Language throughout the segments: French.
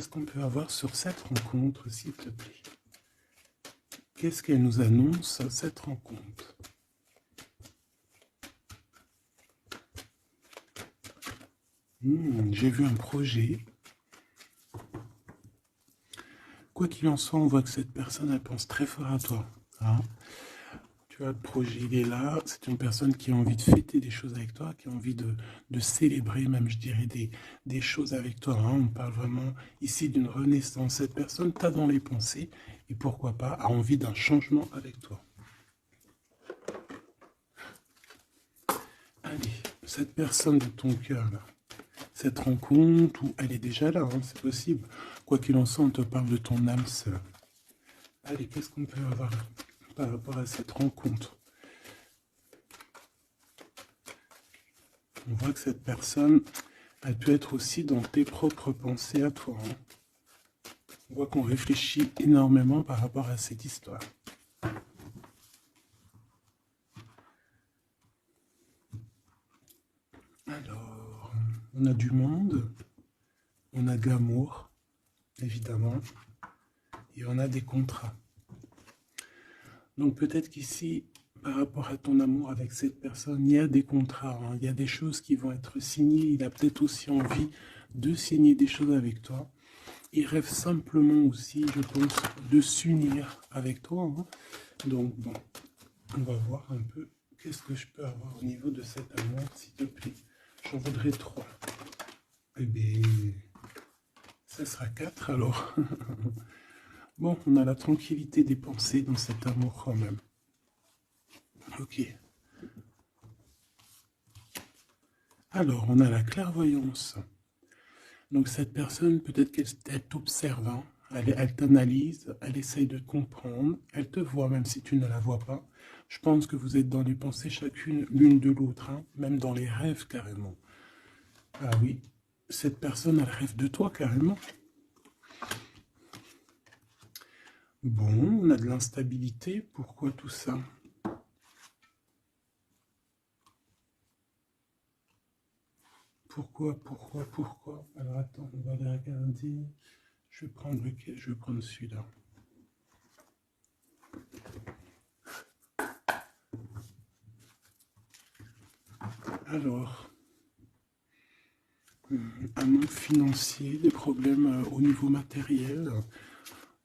Qu'est-ce qu'on peut avoir sur cette rencontre, s'il te plaît? Qu'est-ce qu'elle nous annonce, cette rencontre? J'ai vu un projet. Quoi qu'il en soit, on voit que cette personne, elle pense très fort à toi. Hein. Tu vois, le projet, il est là. C'est une personne qui a envie de fêter des choses avec toi, qui a envie de célébrer même, je dirais, des choses avec toi. Hein. On parle vraiment ici d'une renaissance. Cette personne t'a dans les pensées et pourquoi pas a envie d'un changement avec toi. Allez, cette personne de ton cœur, là, cette rencontre, où elle est déjà là, hein, c'est possible. Quoi qu'il en soit, on te parle de ton âme sœur. Allez, qu'est-ce qu'on peut avoir par rapport à cette rencontre? On voit que cette personne, elle peut être aussi dans tes propres pensées à toi. Hein. On voit qu'on réfléchit énormément par rapport à cette histoire. Alors, on a du monde, on a de l'amour, évidemment, et on a des contrats. Donc peut-être qu'ici, par rapport à ton amour avec cette personne, il y a des contrats, hein, il y a des choses qui vont être signées, il a peut-être aussi envie de signer des choses avec toi. Il rêve simplement aussi, je pense, de s'unir avec toi. Hein. Donc bon, on va voir un peu qu'est-ce que je peux avoir au niveau de cet amour, s'il te plaît. J'en voudrais 3. Eh bien, ça sera 4 alors. Bon, on a la tranquillité des pensées dans cet amour quand même. Ok. Alors, on a la clairvoyance. Donc cette personne, peut-être qu'elle t'observe, hein. Elle t'analyse, elle essaye de te comprendre, elle te voit même si tu ne la vois pas. Je pense que vous êtes dans les pensées chacune l'une de l'autre, hein, même dans les rêves carrément. Ah oui, cette personne, elle rêve de toi carrément. Bon, on a de l'instabilité, pourquoi tout ça? Pourquoi? Alors attends, on va les regarder. Je vais prendre lequel? Je vais prendre celui-là. Alors, un manque financier, des problèmes au niveau matériel.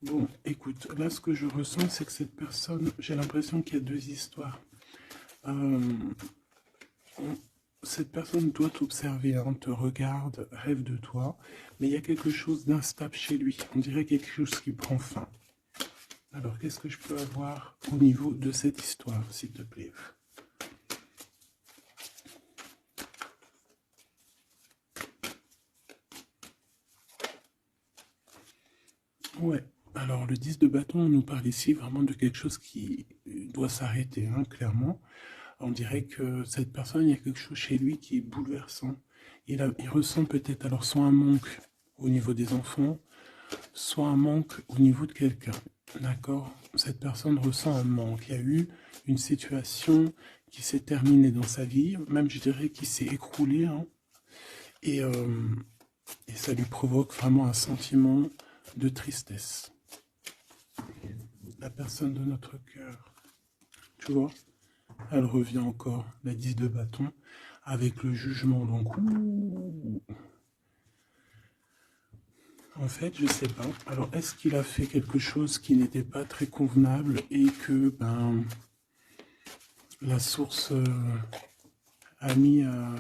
Bon, écoute, là ce que je ressens, c'est que cette personne, j'ai l'impression qu'il y a deux histoires. Cette personne doit t'observer, hein, te regarde, rêve de toi, mais il y a quelque chose d'instable chez lui. On dirait quelque chose qui prend fin. Alors, qu'est-ce que je peux avoir au niveau de cette histoire, s'il te plaît? Ouais, alors le 10 de bâton, on nous parle ici vraiment de quelque chose qui doit s'arrêter, hein, clairement. On dirait que cette personne, il y a quelque chose chez lui qui est bouleversant. Il ressent peut-être alors soit un manque au niveau des enfants, soit un manque au niveau de quelqu'un. D'accord? Cette personne ressent un manque. Il y a eu une situation qui s'est terminée dans sa vie, même je dirais qui s'est écroulée, hein, et, ça lui provoque vraiment un sentiment de tristesse. La personne de notre cœur, tu vois, elle revient encore, la 10 de bâton, avec le jugement. Donc, en fait, je sais pas. Alors, est-ce qu'il a fait quelque chose qui n'était pas très convenable et que, la source a mis a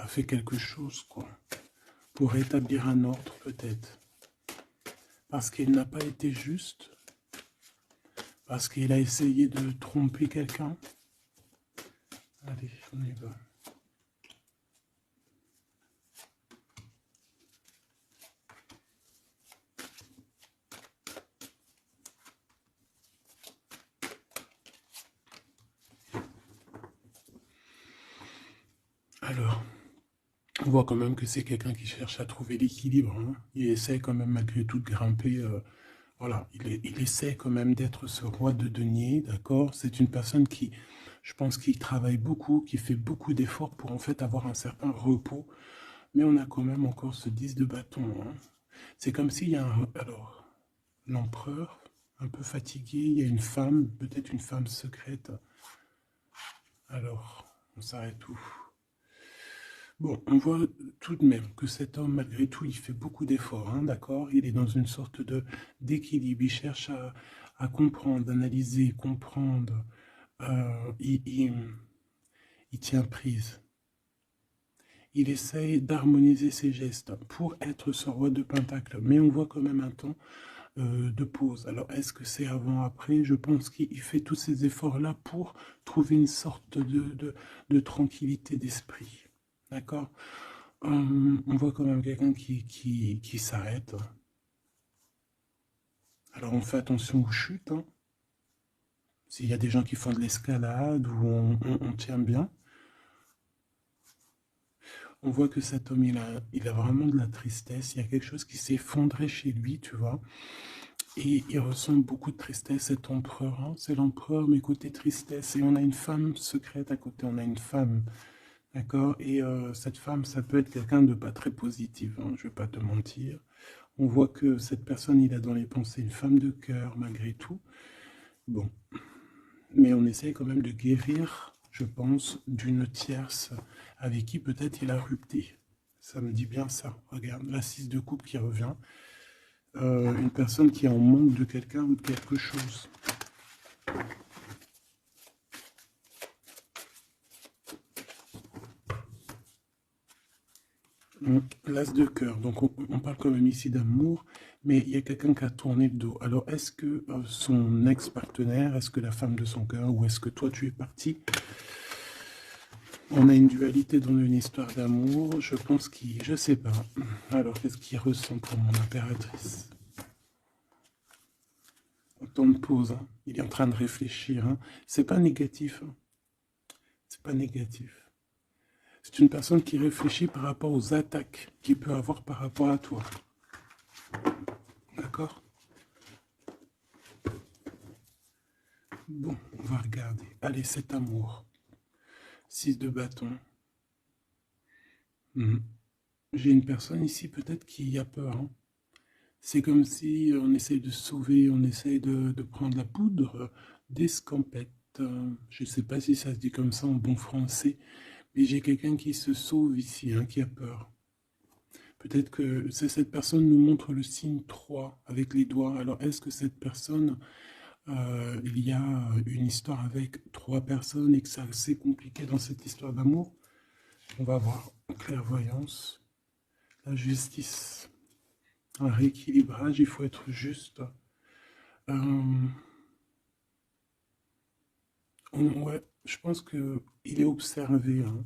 fait quelque chose, quoi, pour rétablir un ordre, peut-être. Parce qu'il n'a pas été juste, parce qu'il a essayé de tromper quelqu'un. Allez, on y va. Alors, on voit quand même que c'est quelqu'un qui cherche à trouver l'équilibre. Hein. Il essaie quand même malgré tout de grimper. Voilà, il essaie quand même d'être ce roi de denier, d'accord? C'est une personne qui, je pense, qui travaille beaucoup, qui fait beaucoup d'efforts pour en fait avoir un certain repos Mais on a quand même encore ce 10 de bâton. Hein. C'est comme s'il y a un... Alors, l'empereur, un peu fatigué, il y a une femme, peut-être une femme secrète. Alors, on s'arrête où? Bon, on voit tout de même que cet homme, malgré tout, il fait beaucoup d'efforts, hein, d'accord? Il est dans une sorte d'équilibre, il cherche à comprendre, analyser, comprendre. Il tient prise. Il essaye d'harmoniser ses gestes pour être ce roi de Pentacle. Mais on voit quand même un temps de pause. Alors, est-ce que c'est avant, après? Je pense qu'il fait tous ces efforts-là pour trouver une sorte de tranquillité d'esprit. D'accord? On voit quand même quelqu'un qui s'arrête. Alors, on fait attention aux chutes. Hein. S'il y a des gens qui font de l'escalade ou on tient bien. On voit que cet homme, il a vraiment de la tristesse. Il y a quelque chose qui s'est effondré chez lui, tu vois. Et il ressent beaucoup de tristesse, cet empereur. Hein. C'est l'empereur, mais côté tristesse. Et on a une femme secrète à côté. On a une femme, d'accord. Et cette femme, ça peut être quelqu'un de pas très positif. Hein, je vais pas te mentir. On voit que cette personne, il a dans les pensées une femme de cœur, malgré tout. Bon. Mais on essaie quand même de guérir, je pense, d'une tierce avec qui peut-être il a rupté. Ça me dit bien ça. Regarde, la 6 de coupe qui revient. Une personne qui est en manque de quelqu'un ou de quelque chose. L'as de cœur. Donc on parle quand même ici d'amour, mais il y a quelqu'un qui a tourné le dos. Alors est-ce que son ex-partenaire, est-ce que la femme de son cœur, ou est-ce que toi tu es parti? On a une dualité dans une histoire d'amour. Je pense qu'il... Je sais pas. Alors qu'est-ce qu'il ressent pour mon impératrice? Temps de pause. Hein. Il est en train de réfléchir. Hein. C'est pas négatif. Hein. C'est pas négatif. C'est une personne qui réfléchit par rapport aux attaques qu'il peut avoir par rapport à toi. D'accord? Bon, on va regarder. Allez, cet amour. 6 de bâton. J'ai une personne ici peut-être qui a peur. Hein. C'est comme si on essaye de sauver, on essaye de prendre la poudre d'escampette. Je ne sais pas si ça se dit comme ça en bon français, mais j'ai quelqu'un qui se sauve ici, hein, qui a peur. Peut-être que cette personne nous montre le signe 3 avec les doigts. Alors, est-ce que cette personne, il y a une histoire avec 3 personnes et que c'est assez compliqué dans cette histoire d'amour? On va voir. Clairvoyance, la justice, un rééquilibrage, il faut être juste. Ouais, je pense qu'il est observé. Hein.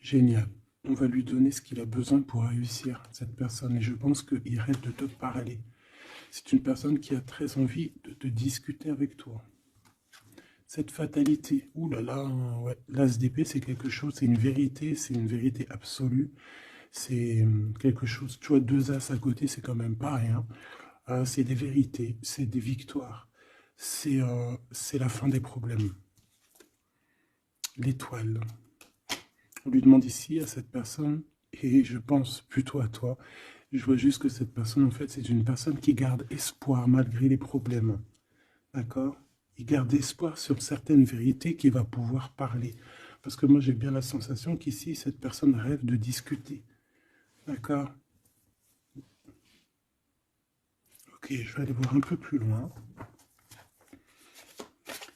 Génial. On va lui donner ce qu'il a besoin pour réussir, cette personne. Et je pense qu'il rêve de te parler. C'est une personne qui a très envie de te discuter avec toi. Cette fatalité, ouh là là, ouais. L'as d'épée, c'est quelque chose, c'est une vérité absolue. C'est quelque chose, tu vois, 2 as à côté, c'est quand même pas rien. C'est des vérités, c'est des victoires. C'est la fin des problèmes. L'étoile. On lui demande ici à cette personne, et je pense plutôt à toi, je vois juste que cette personne, en fait, c'est une personne qui garde espoir malgré les problèmes. D'accord? Il garde espoir sur certaines vérités qu'il va pouvoir parler. Parce que moi, j'ai bien la sensation qu'ici, cette personne rêve de discuter. D'accord? Ok, je vais aller voir un peu plus loin.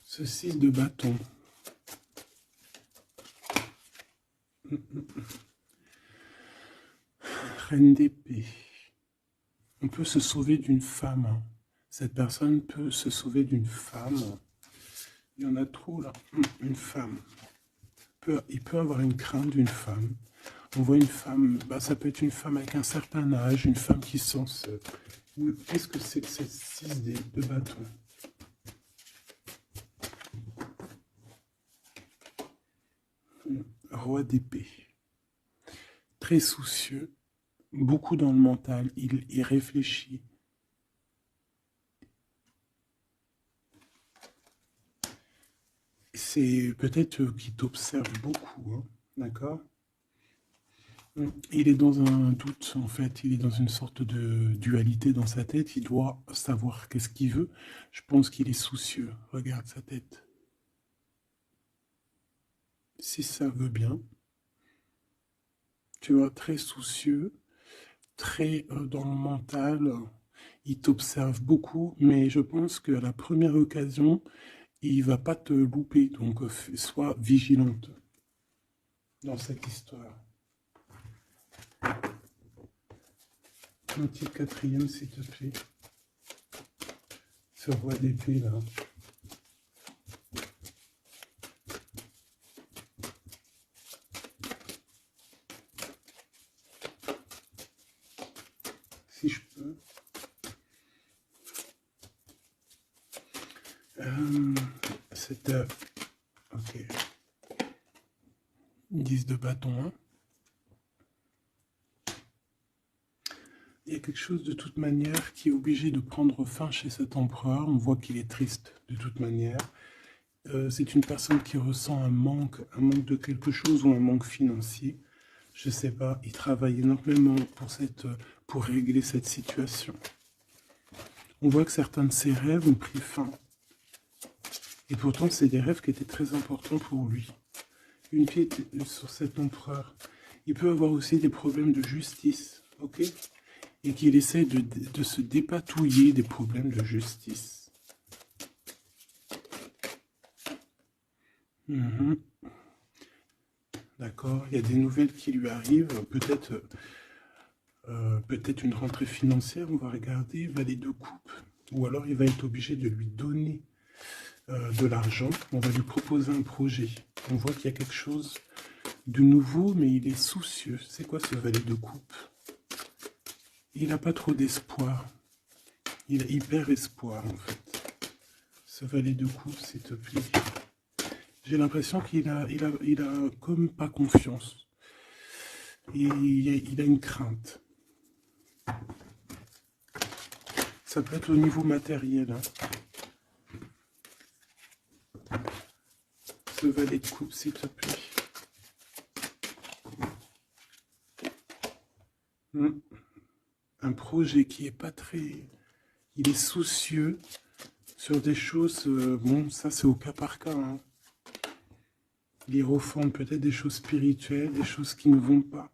Ce 6 de bâton. Reine d'épée. On peut se sauver d'une femme. Hein. Cette personne peut se sauver d'une femme. Il y en a trop là. Une femme. Il peut avoir une crainte d'une femme. On voit une femme, bah, ça peut être une femme avec un certain âge, une femme qui sent seule. Qu'est-ce que c'est que cette 6 de bâton? Roi d'épée. Très soucieux, beaucoup dans le mental, il réfléchit. C'est peut-être qu'il t'observe beaucoup, hein, d'accord? Il est dans un doute, en fait. Il est dans une sorte de dualité dans sa tête. Il doit savoir qu'est-ce qu'il veut. Je pense qu'il est soucieux. Regarde sa tête. Si ça veut bien, tu vois, très soucieux, très dans le mental. Il t'observe beaucoup, mais je pense qu'à la première occasion, il va pas te louper. Donc, sois vigilante dans cette histoire. Un petit quatrième, s'il te plaît. Ce roi d'épée, là. Si je peux. Ok. 10 de bâton, hein. Il y a quelque chose de toute manière qui est obligé de prendre fin chez cet empereur. On voit qu'il est triste de toute manière. C'est une personne qui ressent un manque de quelque chose ou un manque financier. Je ne sais pas, il travaille énormément pour régler cette situation. On voit que certains de ses rêves ont pris fin. Et pourtant, c'est des rêves qui étaient très importants pour lui. Une pied sur cet empereur. Il peut avoir aussi des problèmes de justice, ok? Et qu'il essaie de se dépatouiller des problèmes de justice. D'accord, il y a des nouvelles qui lui arrivent, peut-être une rentrée financière, on va regarder, valet de coupe, ou alors il va être obligé de lui donner de l'argent, on va lui proposer un projet. On voit qu'il y a quelque chose de nouveau, mais il est soucieux. C'est quoi ce valet de coupe? Il n'a pas trop d'espoir. Il a hyper espoir, en fait. Ce valet de coupe, s'il te plaît. J'ai l'impression qu'il a comme pas confiance. Et il a une crainte. Ça peut être au niveau matériel. Hein. Ce valet de coupe, s'il te plaît. Un projet qui est pas très... Il est soucieux sur des choses... bon, ça c'est au cas par cas. Hein. Il refonde peut-être des choses spirituelles, des choses qui ne vont pas.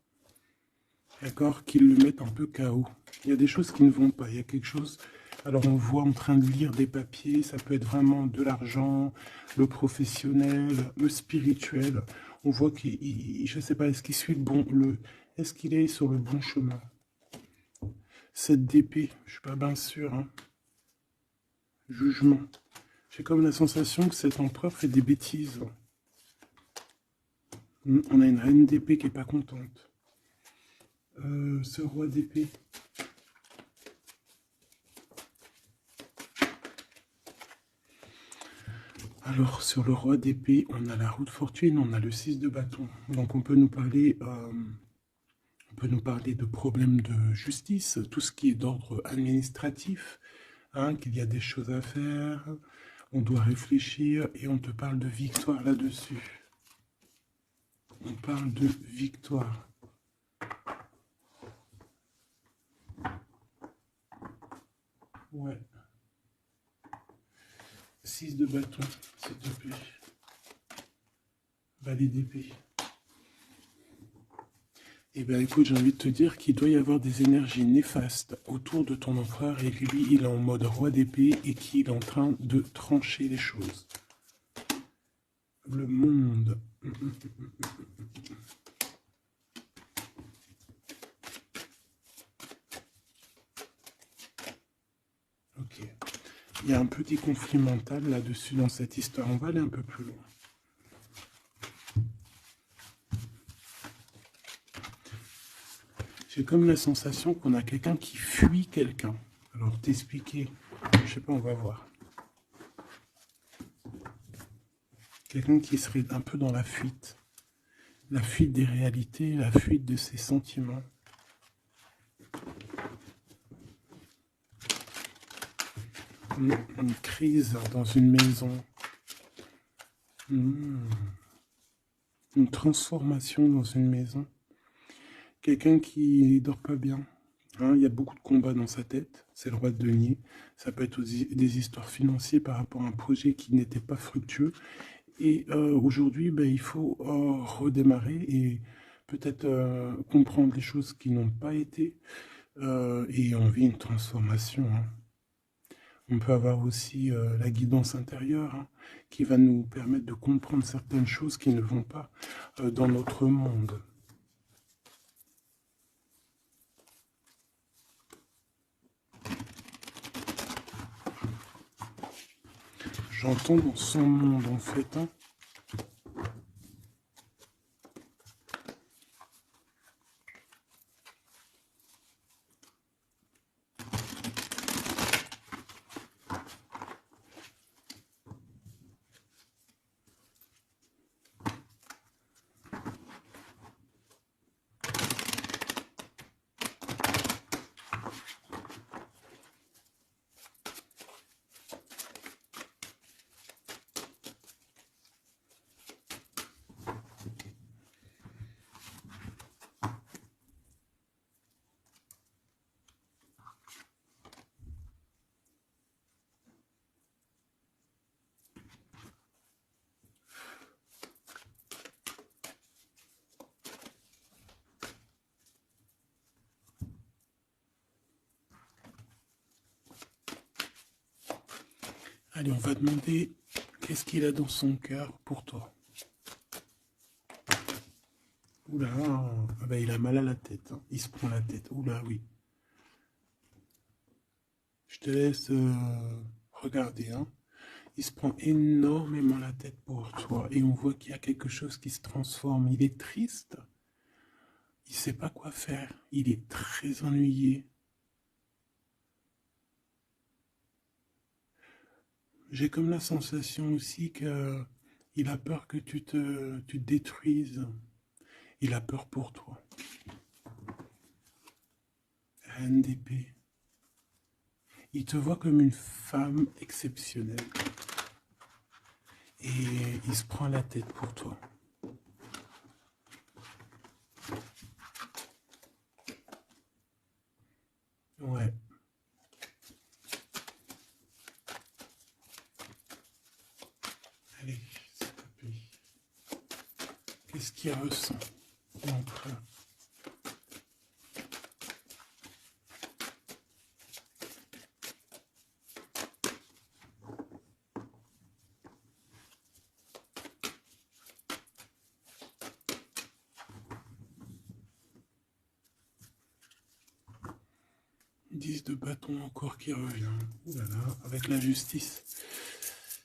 D'accord? Qui le mettent un peu KO. Il y a des choses qui ne vont pas. Il y a quelque chose... Alors on voit en train de lire des papiers, ça peut être vraiment de l'argent, le professionnel, le spirituel. On voit qu'il... Je ne sais pas, est-ce qu'il suit le bon... Est-ce qu'il est sur le bon chemin? Cette d'épée, je suis pas bien sûr. Hein. Jugement. J'ai comme la sensation que cet empereur fait des bêtises. On a une reine d'épée qui est pas contente. Ce roi d'épée. Alors, sur le roi d'épée, on a la roue de fortune, on a le 6 de bâton. Donc, on peut nous parler de problèmes de justice, tout ce qui est d'ordre administratif, hein, qu'il y a des choses à faire, on doit réfléchir, et on te parle de victoire là-dessus. On parle de victoire. Ouais. 6 de bâton, s'il te plaît. Valet d'épée. Eh bien, écoute, j'ai envie de te dire qu'il doit y avoir des énergies néfastes autour de ton empereur et que lui, il est en mode roi d'épée et qu'il est en train de trancher les choses. Le monde. Ok. Il y a un petit conflit mental là-dessus dans cette histoire. On va aller un peu plus loin. J'ai comme la sensation qu'on a quelqu'un qui fuit quelqu'un. Alors, t'expliquer, je sais pas, on va voir. Quelqu'un qui serait un peu dans la fuite. La fuite des réalités, la fuite de ses sentiments. Une crise dans une maison. Une transformation dans une maison. quelqu'un qui dort pas bien. Hein, il y a beaucoup de combats dans sa tête. C'est le roi de denier. Ça peut être aussi des histoires financières par rapport à un projet qui n'était pas fructueux. Et aujourd'hui, ben, il faut redémarrer et peut-être comprendre les choses qui n'ont pas été. Et on vit une transformation. Hein. On peut avoir aussi la guidance intérieure hein, qui va nous permettre de comprendre certaines choses qui ne vont pas dans notre monde. J'entends dans son monde en fait. Hein. Allez, on va demander qu'est-ce qu'il a dans son cœur pour toi. Oula, ah ben, il a mal à la tête. Hein. Il se prend la tête. Oula, oui. Je te laisse regarder. Hein. Il se prend énormément la tête pour toi. Et on voit qu'il y a quelque chose qui se transforme. Il est triste. Il ne sait pas quoi faire. Il est très ennuyé. J'ai comme la sensation aussi qu'il a peur que tu te détruises. Il a peur pour toi. NDP. Il te voit comme une femme exceptionnelle. Et il se prend la tête pour toi. Ouais. Allez, s'il te plaît. Qu'est-ce qu'il ressent entre eux? 10 de bâton encore qui revient. Ouh là là, avec la justice.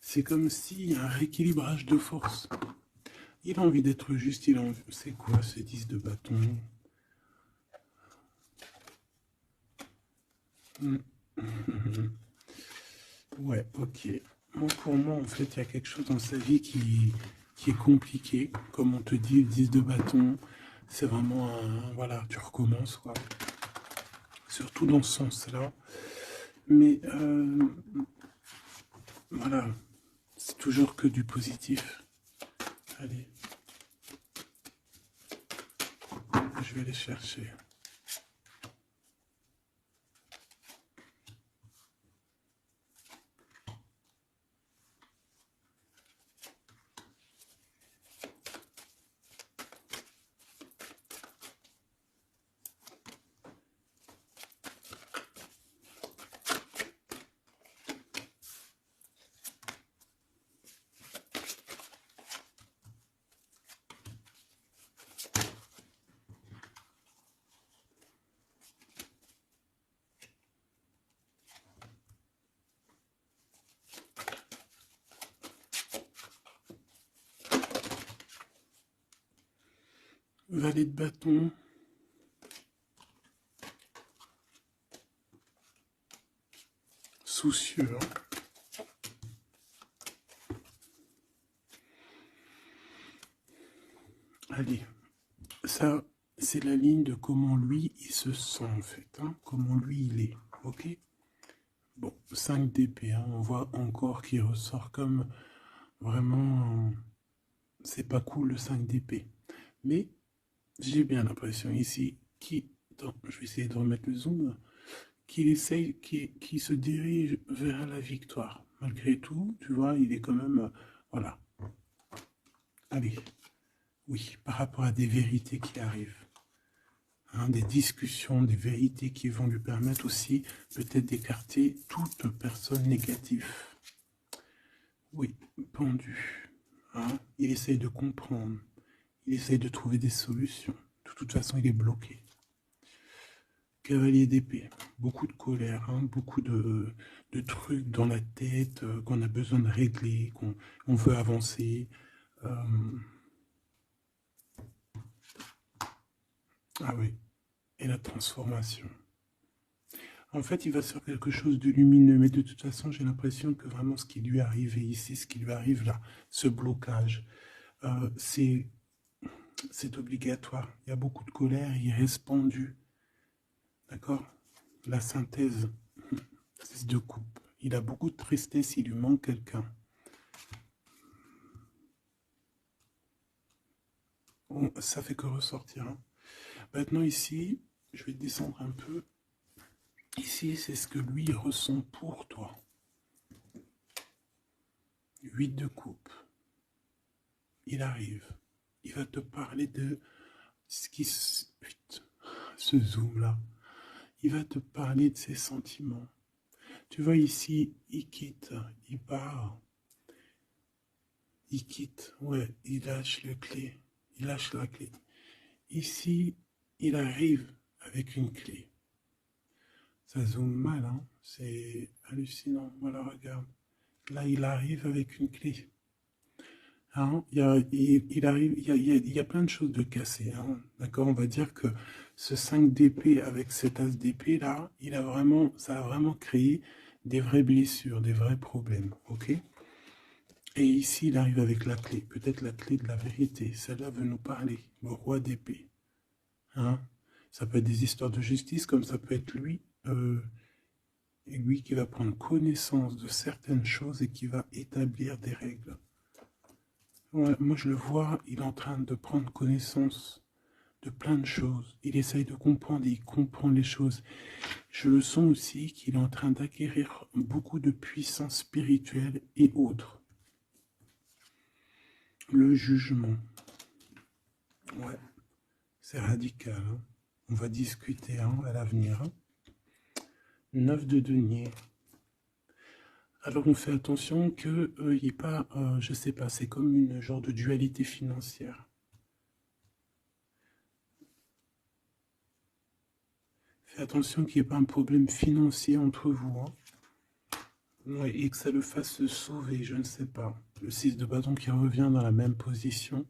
C'est comme s'il y a un rééquilibrage de force. Il a envie d'être juste, il a envie... C'est quoi ce 10 de bâton? Ouais, ok. Moi, pour moi, en fait, il y a quelque chose dans sa vie qui est compliqué. Comme on te dit, le 10 de bâton, c'est vraiment un... Voilà, tu recommences, quoi. Surtout dans ce sens-là. Mais, voilà, c'est toujours que du positif. Allez. Je vais les chercher. Valet de bâton. Soucieux. Hein. Allez, ça, c'est la ligne de comment lui, il se sent en fait. Hein, comment lui, il est. Ok. Bon, 5 d'épée. Hein, on voit encore qu'il ressort comme vraiment... c'est pas cool le 5 d'épée. Mais j'ai bien l'impression ici Attends, je vais essayer de remettre le zoom, qui se dirige vers la victoire. Malgré tout, tu vois, il est quand même, voilà. Allez, oui, par rapport à des vérités qui arrivent. Hein, des discussions, des vérités qui vont lui permettre aussi peut-être d'écarter toute personne négative. Oui, pendu. Hein, il essaye de comprendre. Il essaye de trouver des solutions. De toute façon, il est bloqué. Cavalier d'épée. Beaucoup de colère, hein, beaucoup de trucs dans la tête qu'on a besoin de régler, qu'on veut avancer. Ah oui. Et la transformation. En fait, il va se faire quelque chose de lumineux, mais de toute façon, j'ai l'impression que vraiment ce qui lui est arrivé ici, ce qui lui arrive là, ce blocage, c'est obligatoire. Il y a beaucoup de colère, il reste pendu. D'accord? La synthèse, c'est de coupe. Il a beaucoup de tristesse, il lui manque quelqu'un. Bon, ça fait que ressortir. Hein. Maintenant ici, je vais descendre un peu. Ici, c'est ce que lui ressent pour toi. 8 de coupe. Il arrive. Il va te parler de ce qui se zoom là. Il va te parler de ses sentiments. Tu vois ici, il quitte, il part. Il quitte, ouais, il lâche la clé. Il lâche la clé. Ici, il arrive avec une clé. Ça zoome mal, hein? C'est hallucinant. Voilà, regarde. Là, il arrive avec une clé. Hein, il y a plein de choses de cassées. Hein, d'accord, on va dire que ce 5 d'épée avec cet as d'épée là, ça a vraiment créé des vraies blessures, des vrais problèmes. Ok. Et ici, il arrive avec la clé, peut-être la clé de la vérité. Celle-là veut nous parler, le roi d'épée. Hein, ça peut être des histoires de justice, comme ça peut être lui qui va prendre connaissance de certaines choses et qui va établir des règles. Ouais, moi je le vois, il est en train de prendre connaissance de plein de choses. Il essaye de comprendre et il comprend les choses. Je le sens aussi qu'il est en train d'acquérir beaucoup de puissance spirituelle et autres. Le jugement. Ouais, c'est radical. Hein. On va discuter à l'avenir. 9 de denier. Alors on fait attention qu'il n'y ait pas, je sais pas, c'est comme une genre de dualité financière. Fais attention qu'il n'y ait pas un problème financier entre vous. Hein. Ouais, et que ça le fasse se sauver, je ne sais pas. Le 6 de bâton qui revient dans la même position.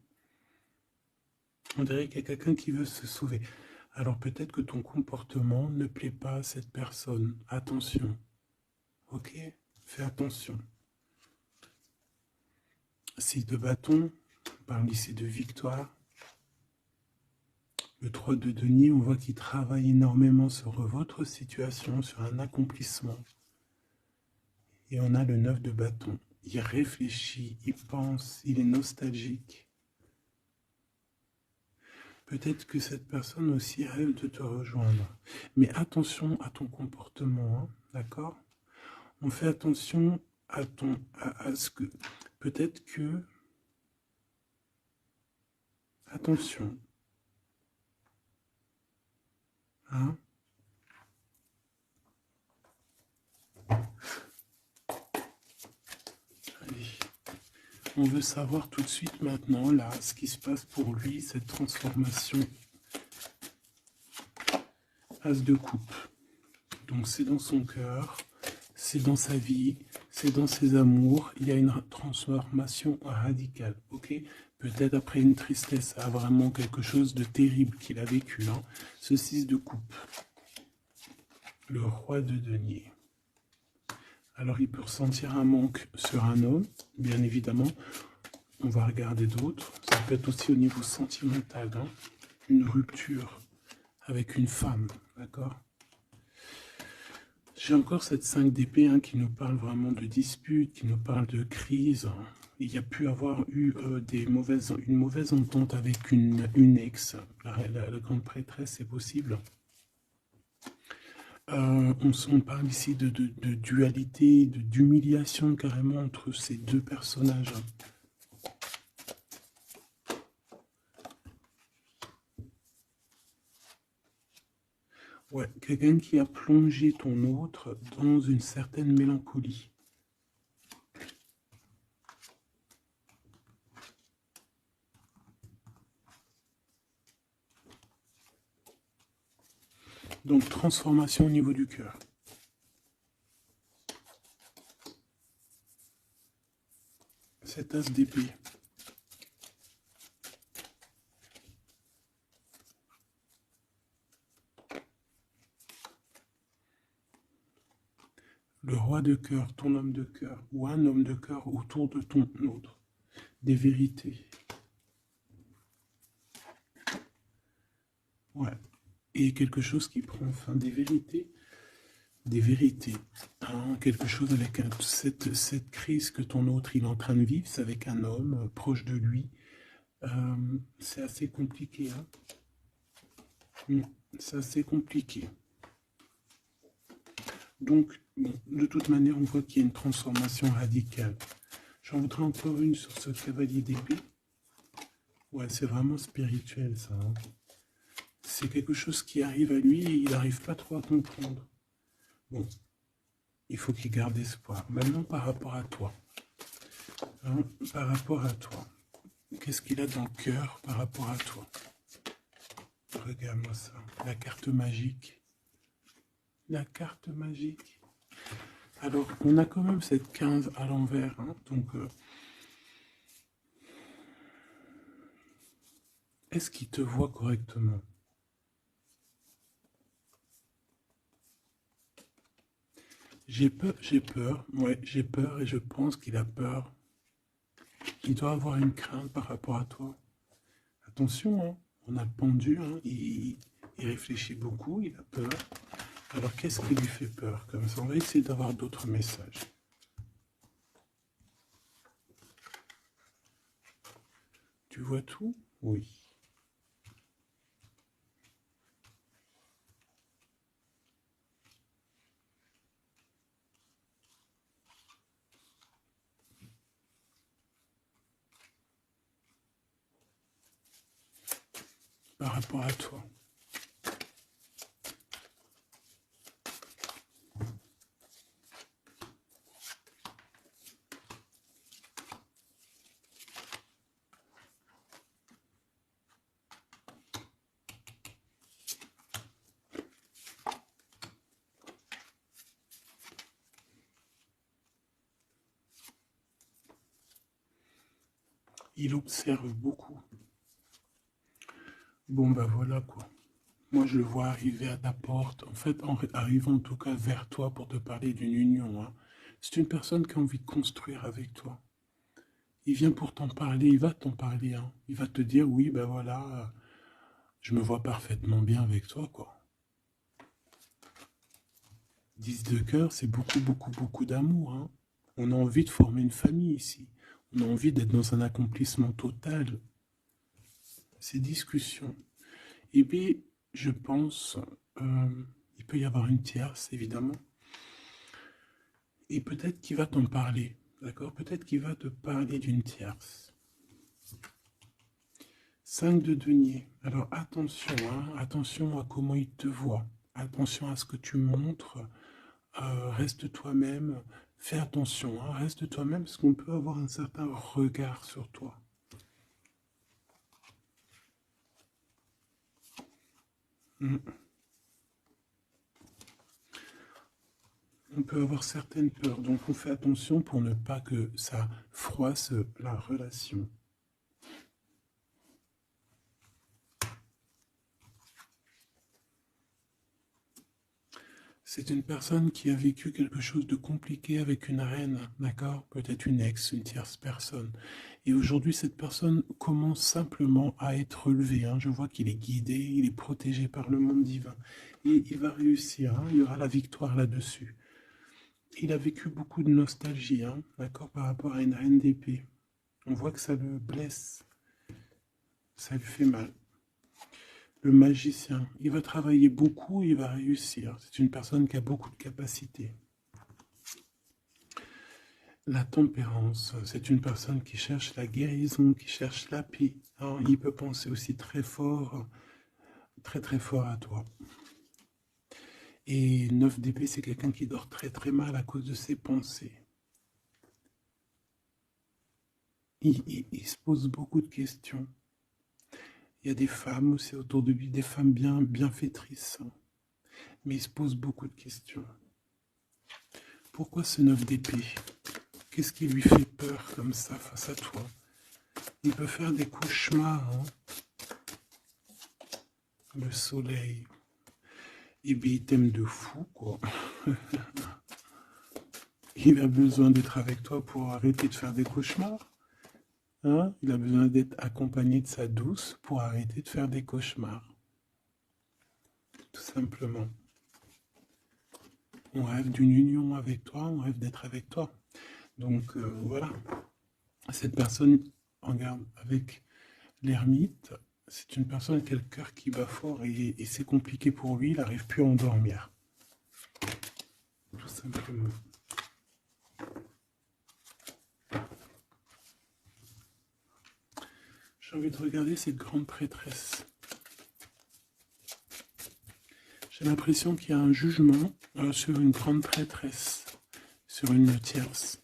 On dirait qu'il y a quelqu'un qui veut se sauver. Alors peut-être que ton comportement ne plaît pas à cette personne. Attention. Ok? Fais attention. 6 de bâton, on parle ici de victoire. Le 3 de denier, on voit qu'il travaille énormément sur votre situation, sur un accomplissement. Et on a le 9 de bâton. Il réfléchit, il pense, il est nostalgique. Peut-être que cette personne aussi rêve de te rejoindre. Mais attention à ton comportement, hein, d'accord? On fait attention à ce que... Peut-être que... Attention. Hein? Allez. On veut savoir tout de suite maintenant, là, ce qui se passe pour lui, cette transformation. As de coupe. Donc c'est dans son cœur, c'est dans sa vie, c'est dans ses amours. Il y a une transformation radicale, ok? Peut-être après une tristesse, à vraiment quelque chose de terrible qu'il a vécu. Hein. Ce 6 de coupe. Le roi de denier. Alors il peut ressentir un manque sur un homme, bien évidemment. On va regarder d'autres. Ça peut être aussi au niveau sentimental. Hein. Une rupture avec une femme, d'accord? J'ai encore cette 5 d'épée hein, qui nous parle vraiment de dispute, qui nous parle de crise. il y a pu avoir eu une mauvaise entente avec une ex. La grande prêtresse, c'est possible. On parle ici de dualité, d'humiliation carrément entre ces deux personnages. Ouais, quelqu'un qui a plongé ton autre dans une certaine mélancolie. Donc, transformation au niveau du cœur. Cet as d'épée. Le roi de cœur, ton homme de cœur, ou un homme de cœur autour de ton autre. Des vérités. Ouais. Et quelque chose qui prend fin. Des vérités. Des vérités. Hein, quelque chose avec cette crise que ton autre il est en train de vivre, c'est avec un homme proche de lui. C'est assez compliqué. Hein. C'est assez compliqué. Donc, bon, de toute manière, on voit qu'il y a une transformation radicale. J'en voudrais encore une sur ce cavalier d'épée. Ouais, c'est vraiment spirituel, ça. Hein. C'est quelque chose qui arrive à lui et il n'arrive pas trop à comprendre. Bon, il faut qu'il garde espoir. Maintenant, par rapport à toi. Hein, par rapport à toi. Qu'est-ce qu'il a dans le cœur par rapport à toi? Regarde-moi ça. La carte magique. La carte magique. Alors, on a quand même cette 15 à l'envers. Hein, donc, est-ce qu'il te voit correctement? J'ai peur, ouais, j'ai peur et je pense qu'il a peur. Il doit avoir une crainte par rapport à toi. Attention, hein, on a le pendu, hein, il réfléchit beaucoup, il a peur. Alors qu'est-ce qui lui fait peur? Comme ça, on va essayer d'avoir d'autres messages. Tu vois tout? Oui. Par rapport à toi. Il observe beaucoup. Bon, ben voilà quoi. Moi, je le vois arriver à ta porte. En fait, en arrivant en tout cas vers toi pour te parler d'une union. Hein. C'est une personne qui a envie de construire avec toi. Il vient pour t'en parler, il va t'en parler. Hein. Il va te dire, oui, ben voilà, je me vois parfaitement bien avec toi, quoi. 10 de cœur, c'est beaucoup, beaucoup, beaucoup d'amour. Hein. On a envie de former une famille ici. On a envie d'être dans un accomplissement total. Ces discussions. Et puis, je pense, il peut y avoir une tierce, évidemment. Et peut-être qu'il va t'en parler, d'accord? Peut-être qu'il va te parler d'une tierce. 5 de denier. Alors attention, hein, attention à comment il te voit. Attention à ce que tu montres. Reste toi-même. Fais attention, hein, reste toi-même parce qu'on peut avoir un certain regard sur toi. On peut avoir certaines peurs, donc on fait attention pour ne pas que ça froisse la relation. C'est une personne qui a vécu quelque chose de compliqué avec une reine, d'accord? Peut-être une ex, une tierce personne. Et aujourd'hui, cette personne commence simplement à être relevée. Hein. Je vois qu'il est guidé, il est protégé par le monde divin. Et il va réussir, hein. Il y aura la victoire là-dessus. Il a vécu beaucoup de nostalgie, hein, d'accord, par rapport à une reine d'épée. On voit que ça le blesse, ça lui fait mal. Le magicien, il va travailler beaucoup, il va réussir. C'est une personne qui a beaucoup de capacités. La tempérance, c'est une personne qui cherche la guérison, qui cherche la paix. Alors, il peut penser aussi très fort, très fort à toi. Et 9 d'épée, c'est quelqu'un qui dort très mal à cause de ses pensées. Il se pose beaucoup de questions. Il y a des femmes aussi autour de lui, des femmes bienfaitrices. Mais il se pose beaucoup de questions. Pourquoi ce 9 d'épée? Qu'est-ce qui lui fait peur comme ça face à toi? Il peut faire des cauchemars. Hein, le soleil. Et bien, il t'aime de fou, quoi. Il a besoin d'être avec toi pour arrêter de faire des cauchemars. Hein? Il a besoin d'être accompagné de sa douce pour arrêter de faire des cauchemars. Tout simplement. On rêve d'une union avec toi, on rêve d'être avec toi. Donc voilà. Cette personne, regarde, avec l'ermite, c'est une personne qui a le cœur qui bat fort et c'est compliqué pour lui, il n'arrive plus à endormir. Tout simplement. J'ai envie de regarder cette grande prêtresse. J'ai l'impression qu'il y a un jugement sur une grande prêtresse, sur une tierce.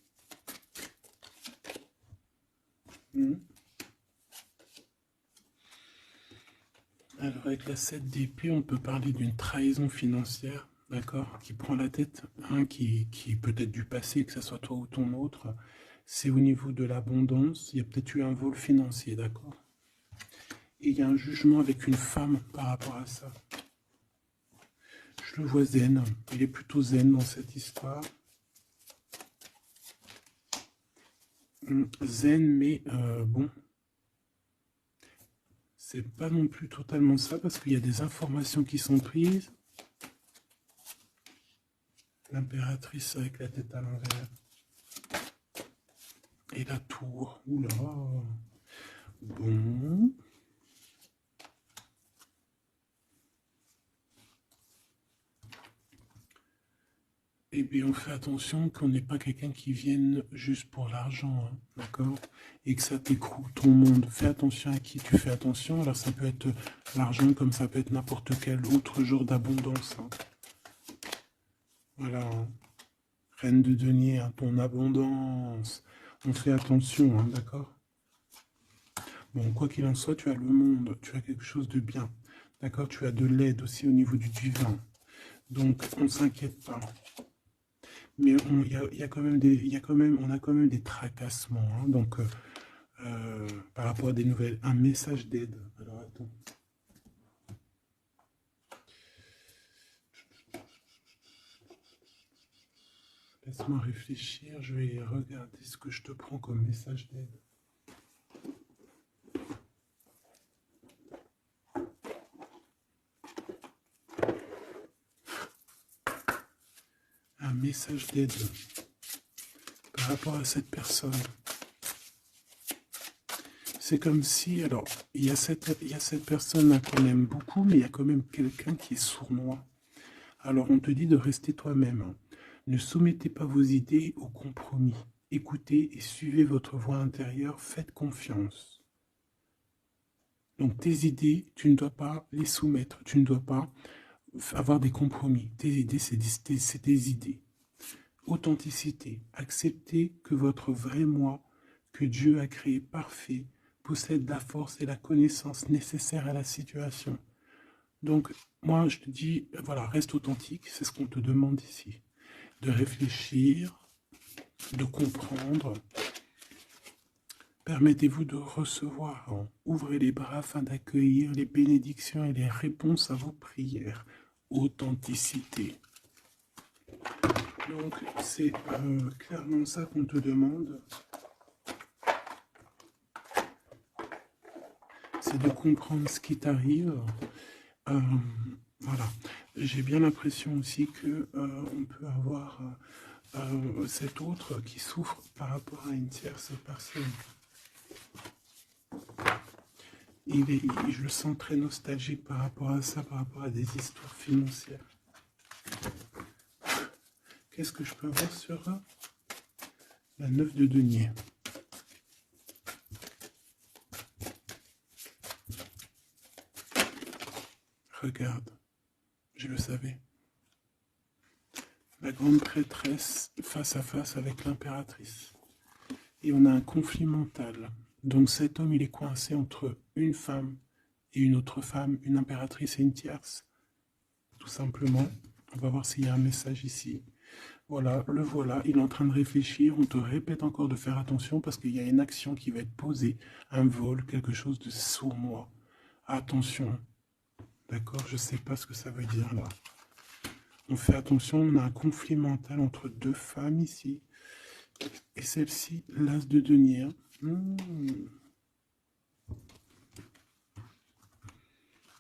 Alors avec la 7 d'épée, on peut parler d'une trahison financière, d'accord, qui prend la tête, hein, qui peut être du passé, que ce soit toi ou ton autre. C'est au niveau de l'abondance, il y a peut-être eu un vol financier, d'accord. Et il y a un jugement avec une femme par rapport à ça. Je le vois zen, il est plutôt zen dans cette histoire. Zen, mais bon, c'est pas non plus totalement ça, parce qu'il y a des informations qui sont prises. L'impératrice avec la tête à l'envers. Et la tour, oula. Bon. Et bien on fait attention qu'on n'ait pas quelqu'un qui vienne juste pour l'argent, hein, d'accord? Et que ça t'écroule ton monde. Fais attention à qui tu fais attention. Alors ça peut être l'argent comme ça peut être n'importe quel autre jour d'abondance. Hein. Voilà. Hein. Reine de denier, hein, ton abondance. On fait attention, hein, d'accord? Bon, quoi qu'il en soit, tu as le monde, tu as quelque chose de bien. D'accord? Tu as de l'aide aussi au niveau du divin. Donc, on ne s'inquiète pas. Mais on a quand même des tracassements. Hein, donc, par rapport à des nouvelles, un message d'aide. Alors, attends. Laisse-moi réfléchir. Je vais regarder ce que je te prends comme message d'aide. Un message d'aide par rapport à cette personne. C'est comme si, alors, il y a cette personne qu'on aime beaucoup, mais il y a quand même quelqu'un qui est sournois. Alors, on te dit de rester toi-même. Ne soumettez pas vos idées au compromis. Écoutez et suivez votre voix intérieure, faites confiance. Donc, tes idées, tu ne dois pas les soumettre, tu ne dois pas avoir des compromis. Tes idées, c'est tes idées. Authenticité. Acceptez que votre vrai moi, que Dieu a créé parfait, possède la force et la connaissance nécessaires à la situation. Donc, moi, je te dis, voilà, reste authentique, c'est ce qu'on te demande ici. De réfléchir, de comprendre. Permettez-vous de recevoir. Ouvrez les bras afin d'accueillir les bénédictions et les réponses à vos prières. Authenticité. Donc, c'est clairement ça qu'on te demande. C'est de comprendre ce qui t'arrive. Voilà. J'ai bien l'impression aussi que on peut avoir cet autre qui souffre par rapport à une tierce personne. je le sens très nostalgique par rapport à ça, par rapport à des histoires financières. Qu'est-ce que je peux avoir sur la 9 de denier? Regarde, je le savais. La grande prêtresse face à face avec l'impératrice. Et on a un conflit mental. Donc cet homme, il est coincé entre une femme et une autre femme, une impératrice et une tierce. Tout simplement. On va voir s'il y a un message ici. Voilà, le voilà, il est en train de réfléchir. On te répète encore de faire attention parce qu'il y a une action qui va être posée. Un vol, quelque chose de sournois. Attention. D'accord, je ne sais pas ce que ça veut dire là. On fait attention, on a un conflit mental entre deux femmes ici. Et celle-ci, l'as de denier.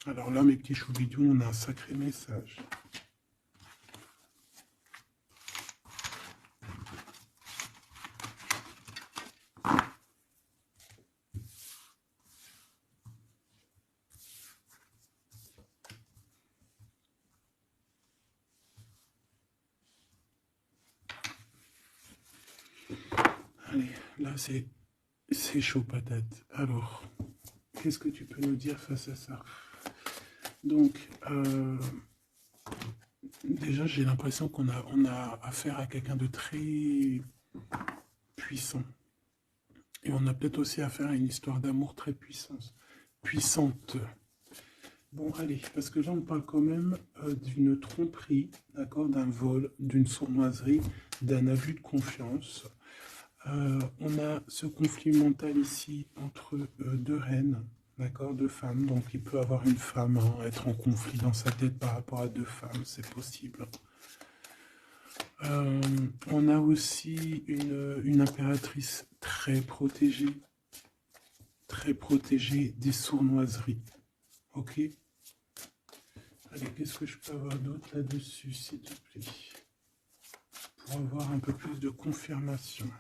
Alors là, mes petits choubidous, on a un sacré message. Allez, là, c'est chaud patate. Alors, qu'est-ce que tu peux nous dire face à ça? Donc, déjà, j'ai l'impression qu'on a affaire à quelqu'un de très puissant. Et on a peut-être aussi affaire à une histoire d'amour très puissante. Bon, allez, parce que là, on parle quand même d'une tromperie, d'accord, d'un vol, d'une sournoiserie, d'un abus de confiance. On a ce conflit mental ici entre deux reines, d'accord, deux femmes. Donc, il peut avoir une femme, être en conflit dans sa tête par rapport à deux femmes, c'est possible. On a aussi une impératrice très protégée des sournoiseries. Ok. Allez, qu'est-ce que je peux avoir d'autre là-dessus, s'il te plaît, pour avoir un peu plus de confirmation.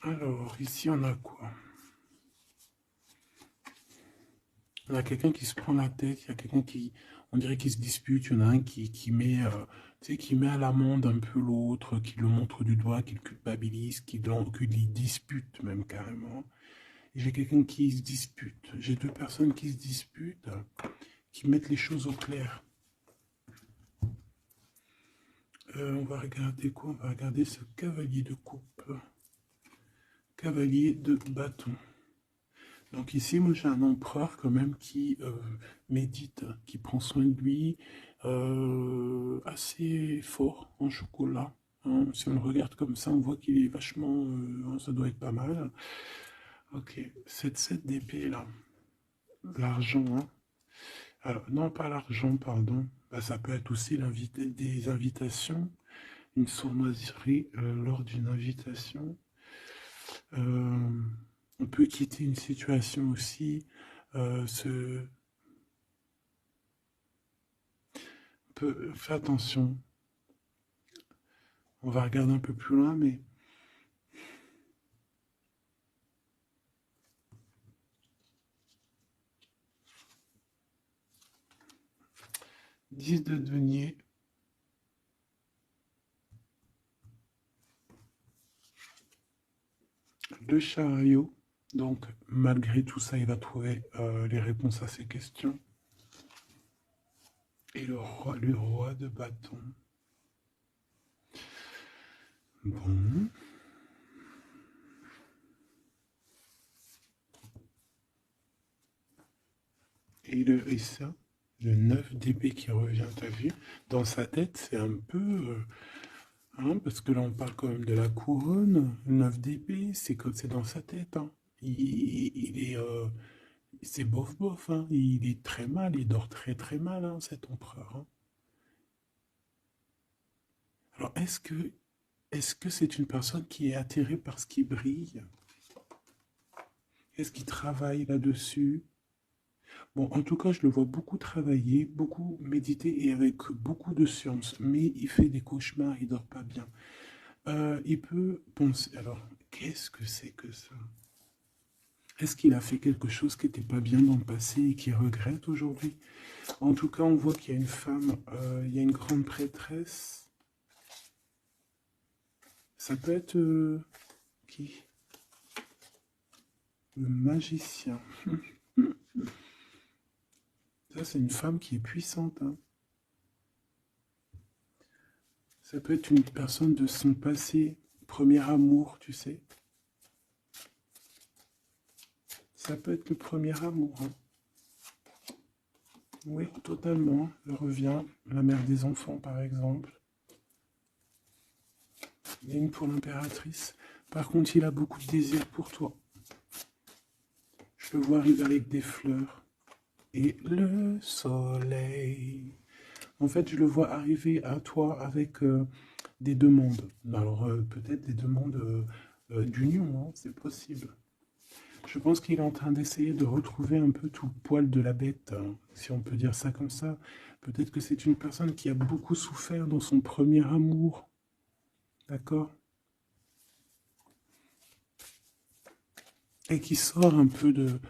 Alors, ici, on a quoi? On a quelqu'un qui se prend la tête, il y a quelqu'un qui, on dirait qu'il se dispute, il y en a un qui met, qui met à l'amende un peu l'autre, qui le montre du doigt, qui le culpabilise, qui le dispute même carrément. Et j'ai quelqu'un qui se dispute. J'ai deux personnes qui se disputent, qui mettent les choses au clair. On va regarder quoi? On va regarder ce cavalier de coupe. Cavalier de bâton. Donc ici, moi j'ai un empereur quand même qui médite, qui prend soin de lui, assez fort en chocolat. Hein. Si on le regarde comme ça, on voit qu'il est vachement... ça doit être pas mal. Ok, cette 7 d'épée là, l'argent. Hein. Alors, non, pas l'argent, pardon. Bah, ça peut être aussi des invitations, une sournoiserie lors d'une invitation. On peut quitter une situation aussi, faire attention. On va regarder un peu plus loin, mais « 10 de denier ». Le chariot. Donc, malgré tout ça, il va trouver les réponses à ses questions. Et le roi de bâton. Bon. Et ça, le 9 d'épée qui revient, t'as vu? Dans sa tête, c'est un peu... hein, parce que là, on parle quand même de la couronne. Le 9 d'épée, c'est dans sa tête. Hein. Il est... c'est bof bof, hein. Il est très mal, il dort très très mal, hein, cet empereur. Hein. Alors, est-ce que c'est une personne qui est attirée par ce qui brille? Est-ce qu'il travaille là-dessus? Bon, en tout cas, je le vois beaucoup travailler, beaucoup méditer et avec beaucoup de science. Mais il fait des cauchemars, il dort pas bien. Il peut penser. Alors, qu'est-ce que c'est que ça? Est-ce qu'il a fait quelque chose qui n'était pas bien dans le passé et qu'il regrette aujourd'hui? En tout cas, on voit qu'il y a une femme, il y a une grande prêtresse. Ça peut être qui? Le magicien. Ça, c'est une femme qui est puissante, hein. Ça peut être une personne de son passé, premier amour, tu sais. Ça peut être le premier amour, hein. Oui, totalement. Elle revient. La mère des enfants, par exemple. Il y a une pour l'impératrice. Par contre, il a beaucoup de désir pour toi. Je le vois arriver avec des fleurs. Et le soleil. En fait, je le vois arriver à toi avec des demandes. Alors, peut-être des demandes d'union, hein, c'est possible. Je pense qu'il est en train d'essayer de retrouver un peu tout le poil de la bête, hein, si on peut dire ça comme ça. Peut-être que c'est une personne qui a beaucoup souffert dans son premier amour. D'accord? Et qui sort un peu de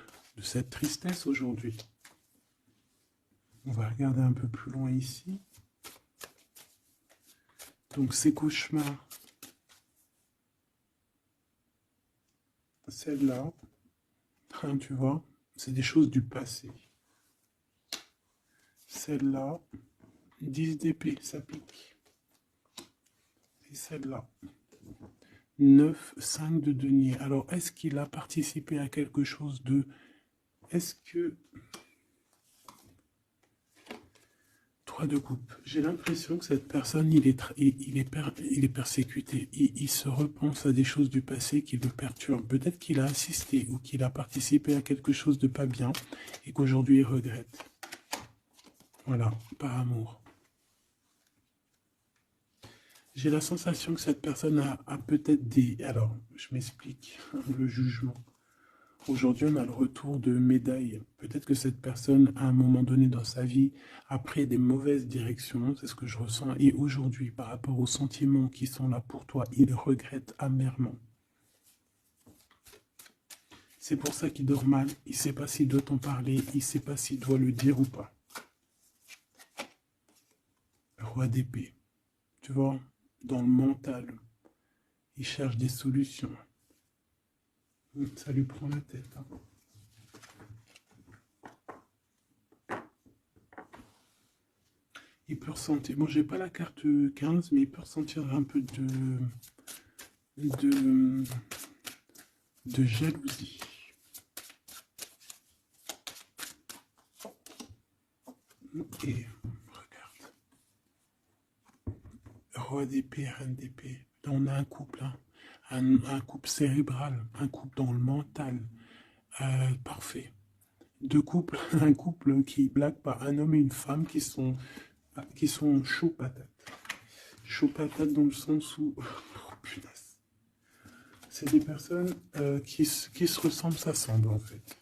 cette tristesse aujourd'hui. On va regarder un peu plus loin ici. Donc ces cauchemars, celle-là, hein, tu vois, c'est des choses du passé. Celle-là, 10 d'épée, ça pique. Et celle-là, 9, 5 de denier. Alors, est-ce qu'il a participé à quelque chose de... Est-ce que... 3 de coupe. J'ai l'impression que cette personne, il est persécuté. Il se repense à des choses du passé qui le perturbent. Peut-être qu'il a assisté ou qu'il a participé à quelque chose de pas bien et qu'aujourd'hui il regrette. Voilà, par amour. J'ai la sensation que cette personne a peut-être des... Alors, je m'explique, le jugement. Aujourd'hui, on a le retour de médailles. Peut-être que cette personne, à un moment donné dans sa vie, a pris des mauvaises directions, c'est ce que je ressens. Et aujourd'hui, par rapport aux sentiments qui sont là pour toi, il regrette amèrement. C'est pour ça qu'il dort mal. Il ne sait pas s'il doit t'en parler. Il ne sait pas s'il doit le dire ou pas. Roi d'épée. Tu vois, dans le mental, il cherche des solutions. Ça lui prend la tête, hein. Il peut ressentir, bon j'ai pas la carte 15, mais il peut ressentir un peu de, de jalousie. Et regarde, roi d'épée, reine d'épée. Là on a un couple, hein. Un couple cérébral, un couple dans le mental. Parfait. Deux couples, un couple qui blague par un homme et une femme qui sont chauds patates. Chaud patate dans le sens où... Oh, punaise. C'est des personnes qui se ressemblent, s'assemblent en fait.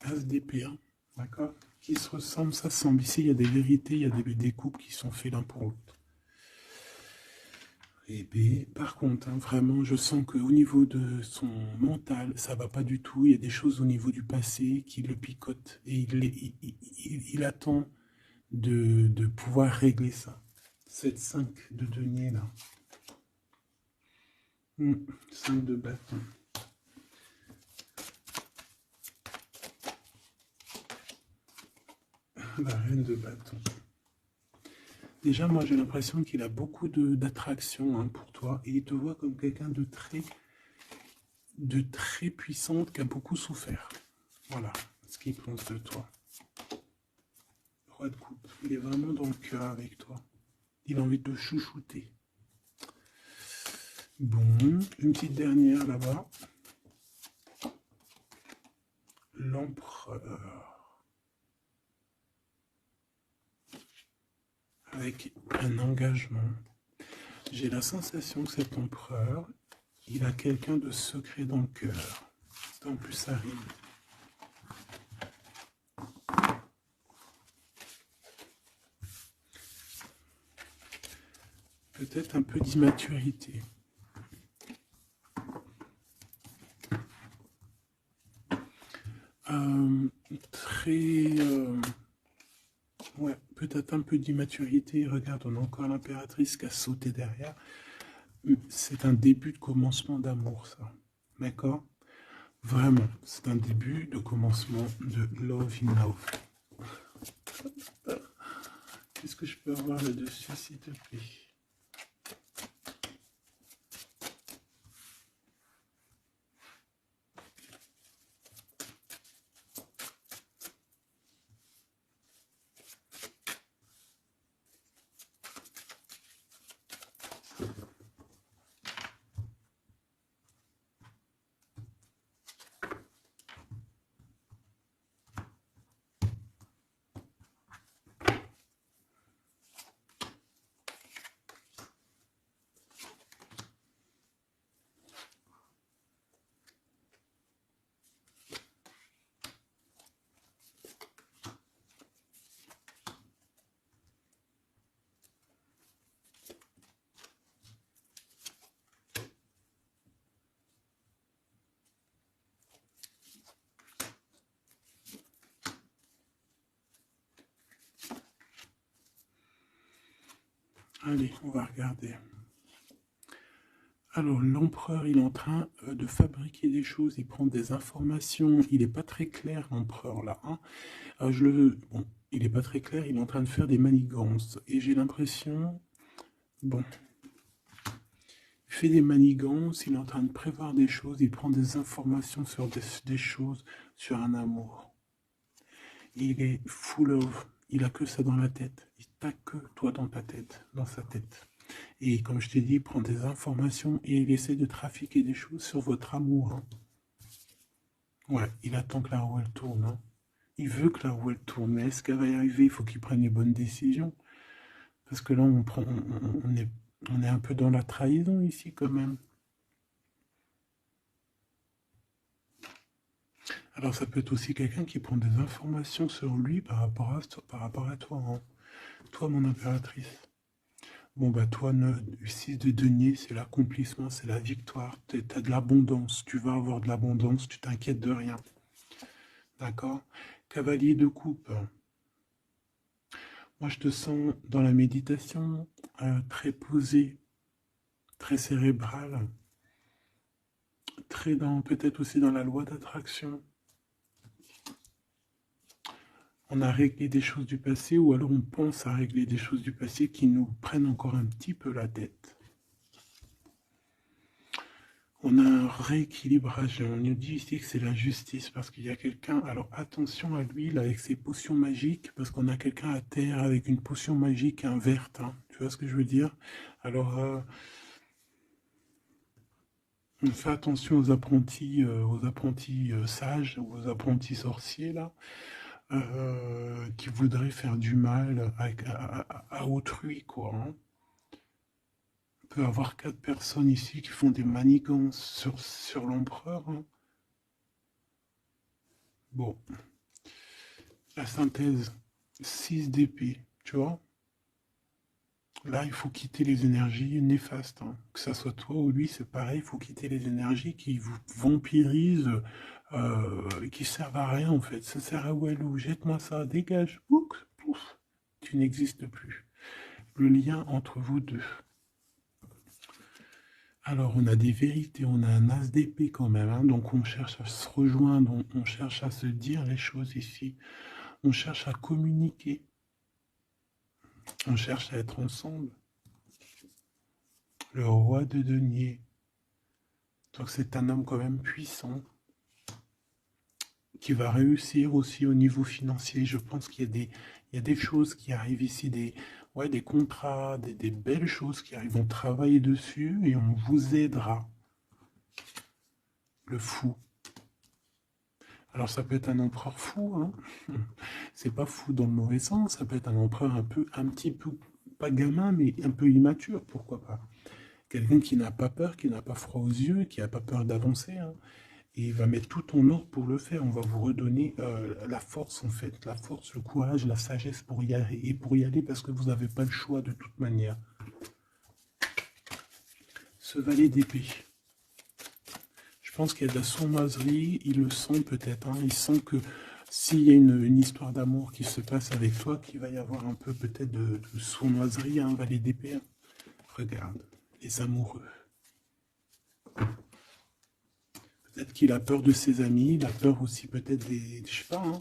As d'épée, hein, d'accord? Qui se ressemblent, s'assemblent. Ici, il y a des vérités, il y a des couples qui sont faits l'un pour l'autre. Et B, par contre, hein, vraiment, je sens qu'au niveau de son mental, ça va pas du tout. Il y a des choses au niveau du passé qui le picotent. Et il attend de pouvoir régler ça. Cette 5 de denier là. 5 de bâton. La reine de bâton. Déjà, moi, j'ai l'impression qu'il a beaucoup d'attraction, hein, pour toi. Et il te voit comme quelqu'un de très puissante, qui a beaucoup souffert. Voilà ce qu'il pense de toi. Roi de coupe. Il est vraiment dans le cœur avec toi. Il a envie de te chouchouter. Bon, une petite dernière là-bas. L'empereur. Avec un engagement. J'ai la sensation que cet empereur, il a quelqu'un de secret dans le cœur. En plus, ça rime. Peut-être un peu d'immaturité. Ouais, peut-être un peu d'immaturité. Regarde, on a encore l'impératrice qui a sauté derrière. C'est un début de commencement d'amour, ça. D'accord? Vraiment, c'est un début de commencement de love in love. Qu'est-ce que je peux avoir là-dessus, s'il te plaît? Allez, on va regarder. Alors, l'empereur, il est en train de fabriquer des choses, il prend des informations, il n'est pas très clair, l'empereur, là. Hein. Bon, il n'est pas très clair, il est en train de faire des manigances. Et j'ai l'impression, bon, il fait des manigances, il est en train de prévoir des choses, il prend des informations sur des choses, sur un amour. Il est full of, il a que ça dans la tête, il t'a que toi dans ta tête, dans sa tête. Et comme je t'ai dit, il prend des informations et il essaie de trafiquer des choses sur votre amour. Hein. Ouais, il attend que la roue elle tourne. Hein. Il veut que la roue elle tourne, mais est-ce qu'elle va y arriver? Il faut qu'il prenne les bonnes décisions. Parce que là, on est un peu dans la trahison ici quand même. Alors ça peut être aussi quelqu'un qui prend des informations sur lui par rapport à toi. Hein. Toi, mon impératrice. Bon, bah toi, 6 de denier, c'est l'accomplissement, c'est la victoire. Tu as de l'abondance, tu vas avoir de l'abondance, tu t'inquiètes de rien. D'accord? Cavalier de coupe. Moi, je te sens dans la méditation, très posé, très cérébral, peut-être aussi dans la loi d'attraction. On a réglé des choses du passé ou alors on pense à régler des choses du passé qui nous prennent encore un petit peu la tête. On a un rééquilibrage. On nous dit ici que c'est la justice parce qu'il y a quelqu'un. Alors attention à lui là, avec ses potions magiques parce qu'on a quelqu'un à terre avec une potion magique verte. Hein. Tu vois ce que je veux dire? Alors on fait attention aux apprentis sages, aux apprentis sorciers là. Qui voudraient faire du mal à autrui, quoi. Hein. On peut avoir 4 personnes ici qui font des manigances sur l'empereur. Hein. Bon, la synthèse, 6 d'épée, tu vois. Là, il faut quitter les énergies néfastes. Hein. Que ça soit toi ou lui, c'est pareil, il faut quitter les énergies qui vous vampirisent, qui servent à rien en fait. Ça sert à Walou, jette-moi ça, dégage, pouf, pouf, tu n'existes plus. Le lien entre vous deux. Alors, on a des vérités, on a un as d'épée quand même, hein, donc on cherche à se rejoindre, on cherche à se dire les choses ici, on cherche à communiquer, on cherche à être ensemble. Le roi de denier, donc c'est un homme quand même puissant, qui va réussir aussi au niveau financier. Je pense qu'il y a des choses qui arrivent ici, des contrats, des belles choses qui arrivent. On travaille dessus et on vous aidera. Le fou. Alors ça peut être un empereur fou, hein. C'est pas fou dans le mauvais sens, ça peut être un empereur un petit peu, pas gamin, mais un peu immature, pourquoi pas. Quelqu'un qui n'a pas peur, qui n'a pas froid aux yeux, qui n'a pas peur d'avancer. Hein. Et il va mettre tout en ordre pour le faire. On va vous redonner la force, en fait. La force, le courage, la sagesse pour y aller. Et pour y aller parce que vous n'avez pas le choix de toute manière. Ce valet d'épée. Je pense qu'il y a de la sournoiserie. Il le sent peut-être. Hein. Il sent que s'il y a une histoire d'amour qui se passe avec toi, qu'il va y avoir un peu peut-être de sournoiserie, un valet d'épée. Hein. Regarde, les amoureux. Peut-être qu'il a peur de ses amis, il a peur aussi peut-être des... Je sais pas, hein.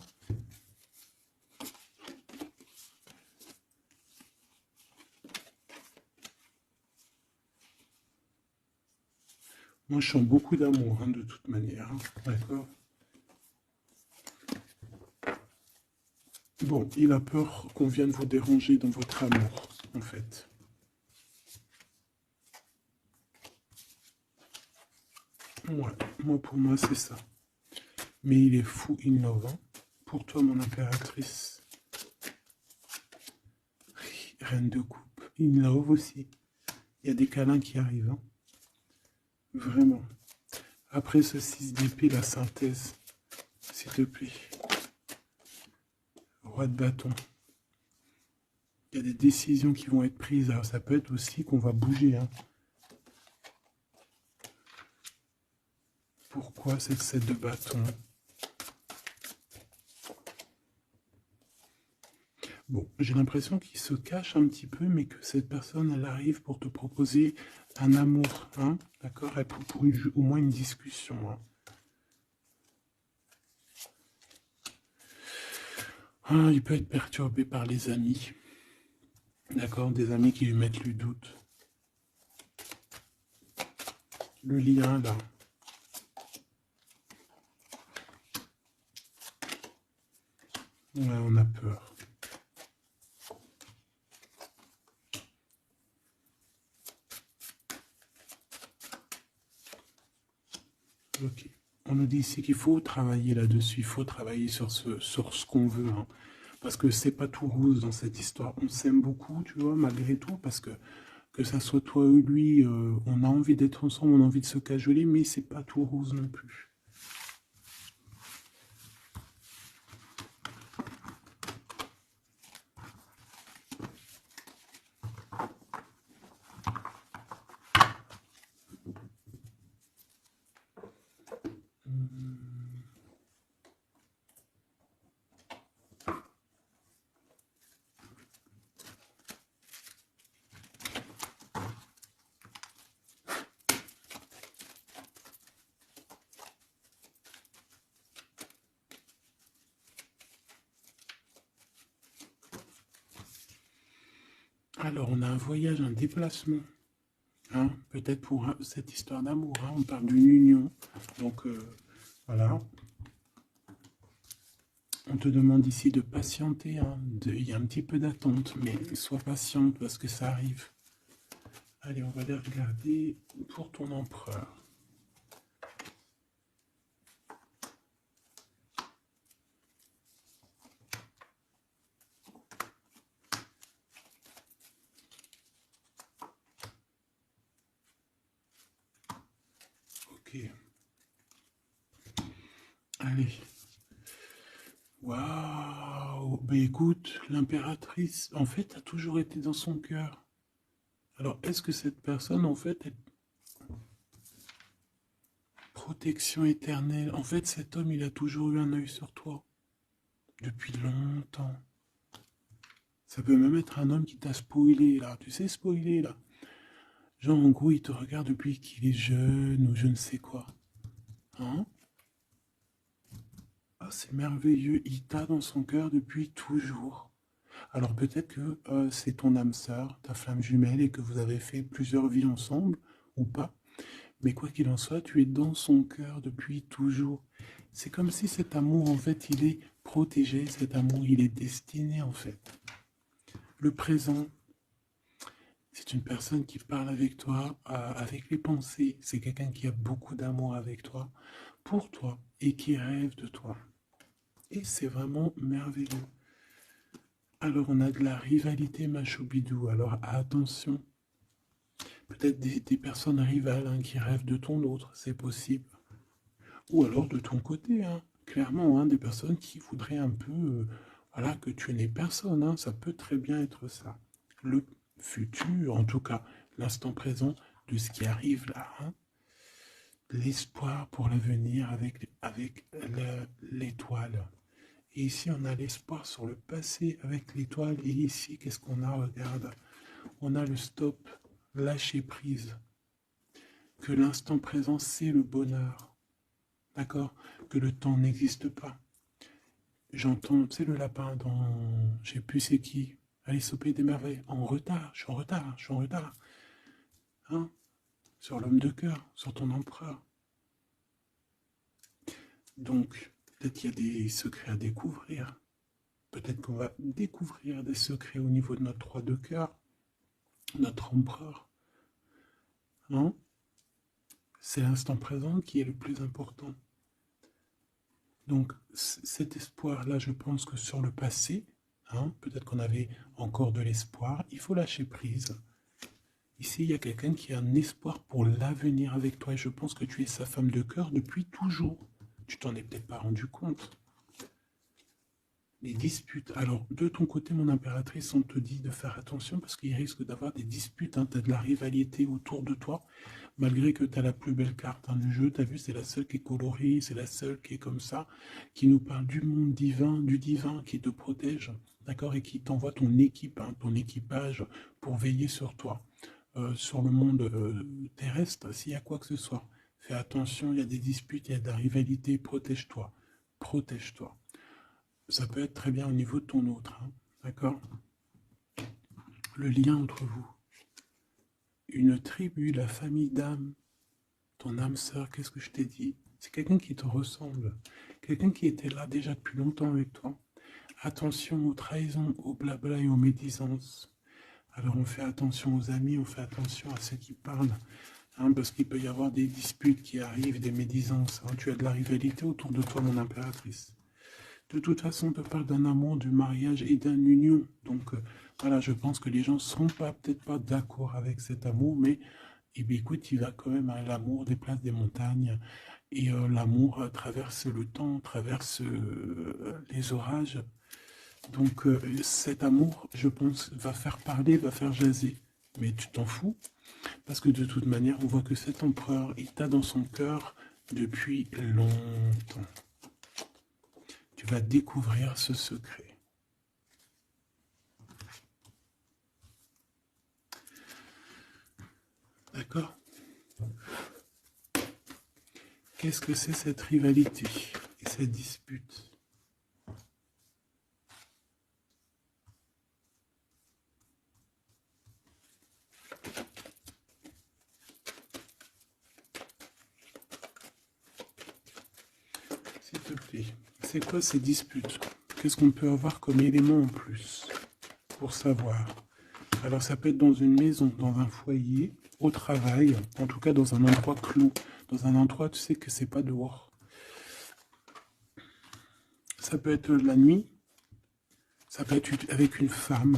Moi, je sens beaucoup d'amour, hein, de toute manière. Hein. D'accord. Bon, il a peur qu'on vienne vous déranger dans votre amour, en fait. Ouais, moi, pour moi, c'est ça. Mais il est fou, innovant. Pour toi, mon impératrice. Reine de coupe. In love aussi. Il y a des câlins qui arrivent. Hein. Vraiment. Après ce 6 d'épée, la synthèse. S'il te plaît. Roi de bâton. Il y a des décisions qui vont être prises. Alors, ça peut être aussi qu'on va bouger. Hein. Pourquoi cette 7 de bâton? Bon, j'ai l'impression qu'il se cache un petit peu, mais que cette personne, elle arrive pour te proposer un amour, hein, d'accord, pour au moins une discussion. Hein. Ah, il peut être perturbé par les amis, d'accord, des amis qui lui mettent le doute. Le lien, là. Ouais, on a peur. Ok. On nous dit ici qu'il faut travailler là-dessus, il faut travailler sur ce qu'on veut. Hein. Parce que c'est pas tout rose dans cette histoire. On s'aime beaucoup, tu vois, malgré tout, parce que ça soit toi ou lui, on a envie d'être ensemble, on a envie de se cajoler, mais c'est pas tout rose non plus. Alors, on a un voyage, un déplacement. Hein, peut-être pour cette histoire d'amour. Hein, on parle d'une union. Donc, voilà. On te demande ici de patienter. Hein, il y a un petit peu d'attente, mais sois patiente parce que ça arrive. Allez, on va aller regarder pour ton empereur. Ok. Allez. Waouh. Ben écoute, l'impératrice, en fait, a toujours été dans son cœur. Alors, est-ce que cette personne, en fait, est protection éternelle? En fait, cet homme, il a toujours eu un œil sur toi. Depuis longtemps. Ça peut même être un homme qui t'a spoilé, là. Tu sais, spoilé, là. Genre, en gros, il te regarde depuis qu'il est jeune ou je ne sais quoi. Hein? Ah, c'est merveilleux. Il t'a dans son cœur depuis toujours. Alors, peut-être que c'est ton âme sœur, ta flamme jumelle, et que vous avez fait plusieurs vies ensemble, ou pas. Mais quoi qu'il en soit, tu es dans son cœur depuis toujours. C'est comme si cet amour, en fait, il est protégé. Cet amour, il est destiné, en fait. Le présent, c'est une personne qui parle avec toi, avec les pensées. C'est quelqu'un qui a beaucoup d'amour avec toi, pour toi, et qui rêve de toi. Et c'est vraiment merveilleux. Alors on a de la rivalité Machobidou. Alors attention, peut-être des personnes rivales hein, qui rêvent de ton autre, c'est possible. Ou alors de ton côté, hein, clairement, hein, des personnes qui voudraient un peu voilà, que tu n'aies personne. Hein, ça peut très bien être ça. Le futur, en tout cas, l'instant présent de ce qui arrive là. Hein, l'espoir pour l'avenir avec l'étoile. Et ici, on a l'espoir sur le passé avec l'étoile. Et ici, qu'est-ce qu'on a? Regarde, on a le stop, lâcher prise. Que l'instant présent, c'est le bonheur. D'accord? Que le temps n'existe pas. J'entends, tu sais, le lapin dans... Je sais plus c'est qui. Alice au Pays des Merveilles. En retard, je suis en retard, je suis en retard. Hein? Sur l'homme de cœur, sur ton empereur. Donc, peut-être qu'il y a des secrets à découvrir. Peut-être qu'on va découvrir des secrets au niveau de notre roi de cœur, notre empereur. Hein? C'est l'instant présent qui est le plus important. Donc, cet espoir-là, je pense que sur le passé, hein, peut-être qu'on avait encore de l'espoir, il faut lâcher prise. Ici, il y a quelqu'un qui a un espoir pour l'avenir avec toi, et je pense que tu es sa femme de cœur depuis toujours. Tu t'en es peut-être pas rendu compte. Les disputes. Alors, de ton côté, mon impératrice, on te dit de faire attention parce qu'il risque d'avoir des disputes. Hein, tu as de la rivalité autour de toi, malgré que tu as la plus belle carte du jeu. Tu as vu, c'est la seule qui est colorée, c'est la seule qui est comme ça, qui nous parle du monde divin, du divin qui te protège, d'accord, et qui t'envoie ton équipe, hein, ton équipage pour veiller sur toi, sur le monde terrestre, s'il y a quoi que ce soit. Fais attention, il y a des disputes, il y a de la rivalité, protège-toi, protège-toi. Ça peut être très bien au niveau de ton autre, hein, d'accord? Le lien entre vous. Une tribu, la famille d'âme, ton âme sœur, qu'est-ce que je t'ai dit? C'est quelqu'un qui te ressemble, quelqu'un qui était là déjà depuis longtemps avec toi. Attention aux trahisons, aux blabla et aux médisances. Alors on fait attention aux amis, on fait attention à ceux qui parlent, hein, parce qu'il peut y avoir des disputes qui arrivent, des médisances. Hein. Tu as de la rivalité autour de toi, mon impératrice. De toute façon, on te parle d'un amour, du mariage et d'une union. Donc, voilà, je pense que les gens ne seront peut-être pas d'accord avec cet amour, mais eh bien, écoute, il va quand même à l'amour des places des montagnes. Et l'amour traverse le temps, traverse les orages. Donc, cet amour, je pense, va faire parler, va faire jaser. Mais tu t'en fous, parce que de toute manière, on voit que cet empereur, il t'a dans son cœur depuis longtemps. Tu vas découvrir ce secret. D'accord? Qu'est-ce que c'est cette rivalité et cette dispute? S'il te plaît, c'est quoi ces disputes? Qu'est-ce qu'on peut avoir comme élément en plus pour savoir? Alors ça peut être dans une maison, dans un foyer, au travail, en tout cas dans un endroit clos, dans un endroit, tu sais que c'est pas dehors. Ça peut être la nuit, ça peut être avec une femme.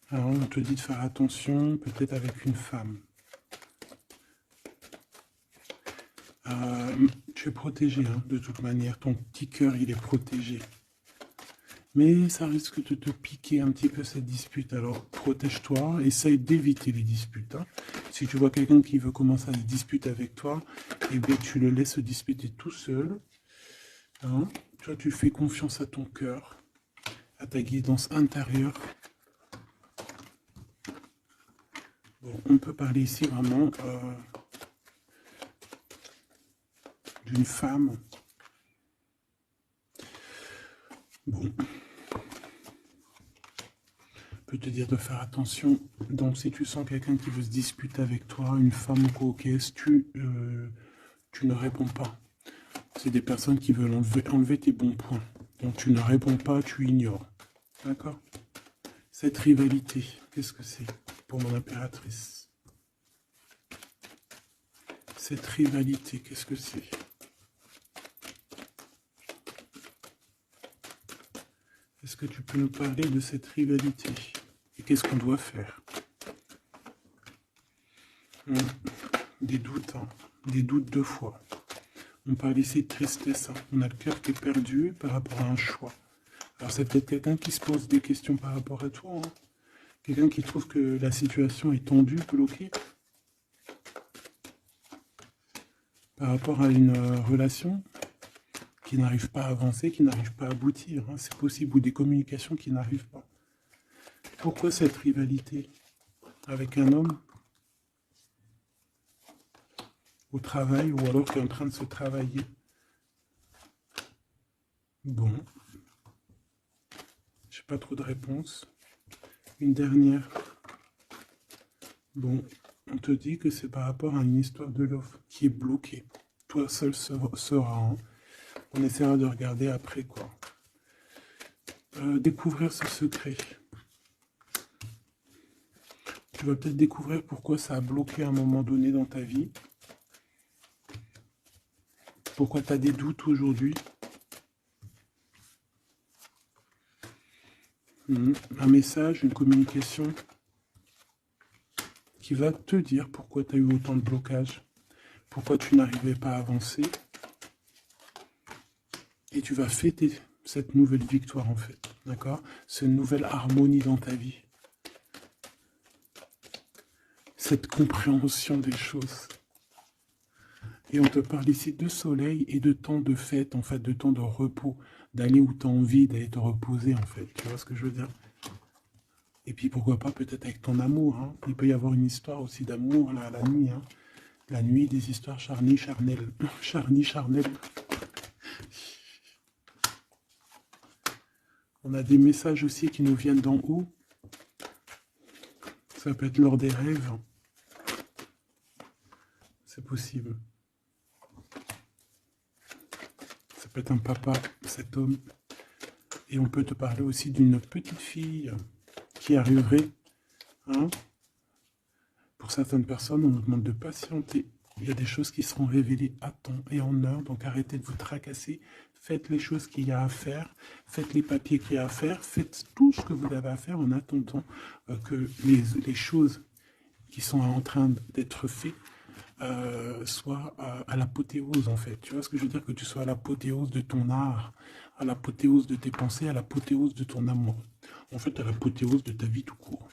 Alors on te dit de faire attention, peut-être avec une femme. Tu es protégé, hein, de toute manière, ton petit cœur il est protégé. Mais ça risque de te piquer un petit peu cette dispute, alors protège-toi, essaye d'éviter les disputes. Hein. Si tu vois quelqu'un qui veut commencer à se disputer avec toi, eh bien tu le laisses se disputer tout seul. Hein. Toi tu fais confiance à ton cœur, à ta guidance intérieure. Bon, on peut parler ici vraiment d'une femme. Bon. Peut te dire de faire attention. Donc si tu sens quelqu'un qui veut se disputer avec toi, une femme ou coquesse, tu ne réponds pas. C'est des personnes qui veulent enlever tes bons points. Donc tu ne réponds pas, tu ignores. D'accord? Cette rivalité, qu'est-ce que c'est pour mon impératrice? Cette rivalité, qu'est-ce que c'est? Est-ce que tu peux nous parler de cette rivalité? Et qu'est-ce qu'on doit faire? Des doutes, hein. Des doutes 2 fois. On parle ici de tristesse, hein. On a le cœur qui est perdu par rapport à un choix. Alors c'est peut-être quelqu'un qui se pose des questions par rapport à toi, hein. Quelqu'un qui trouve que la situation est tendue, bloquée, par rapport à une relation qui n'arrive pas à avancer, qui n'arrive pas à aboutir, hein. C'est possible, ou des communications qui n'arrivent pas. Pourquoi cette rivalité avec un homme au travail, ou alors qui est en train de se travailler? Bon, j'ai pas trop de réponses. Une dernière. Bon, on te dit que c'est par rapport à une histoire de love qui est bloquée. Toi seul sauras, hein. On essaiera de regarder après, quoi. Découvrir ce secret. Tu vas peut-être découvrir pourquoi ça a bloqué à un moment donné dans ta vie. Pourquoi tu as des doutes aujourd'hui. Un message, une communication qui va te dire pourquoi tu as eu autant de blocages, pourquoi tu n'arrivais pas à avancer. Et tu vas fêter cette nouvelle victoire, en fait. D'accord? Cette nouvelle harmonie dans ta vie. Cette compréhension des choses. Et on te parle ici de soleil et de temps de fête, en fait, de temps de repos, d'aller où tu as envie d'aller te reposer, en fait. Tu vois ce que je veux dire? Et puis pourquoi pas peut-être avec ton amour, hein. Il peut y avoir une histoire aussi d'amour là, la nuit, hein. La nuit, des histoires charnies, charnelles. Charnies, charnelles. On a des messages aussi qui nous viennent d'en haut. Ça peut être lors des rêves. C'est possible. Ça peut être un papa, cet homme. Et on peut te parler aussi d'une petite fille qui arriverait. Hein. Pour certaines personnes, on nous demande de patienter. Il y a des choses qui seront révélées à temps et en heure. Donc arrêtez de vous tracasser. Faites les choses qu'il y a à faire. Faites les papiers qu'il y a à faire. Faites tout ce que vous avez à faire en attendant que les choses qui sont en train d'être faites soient à l'apothéose, en fait. Tu vois ce que je veux dire? Que tu sois à l'apothéose de ton art, à l'apothéose de tes pensées, à l'apothéose de ton amour. En fait, à l'apothéose de ta vie tout court.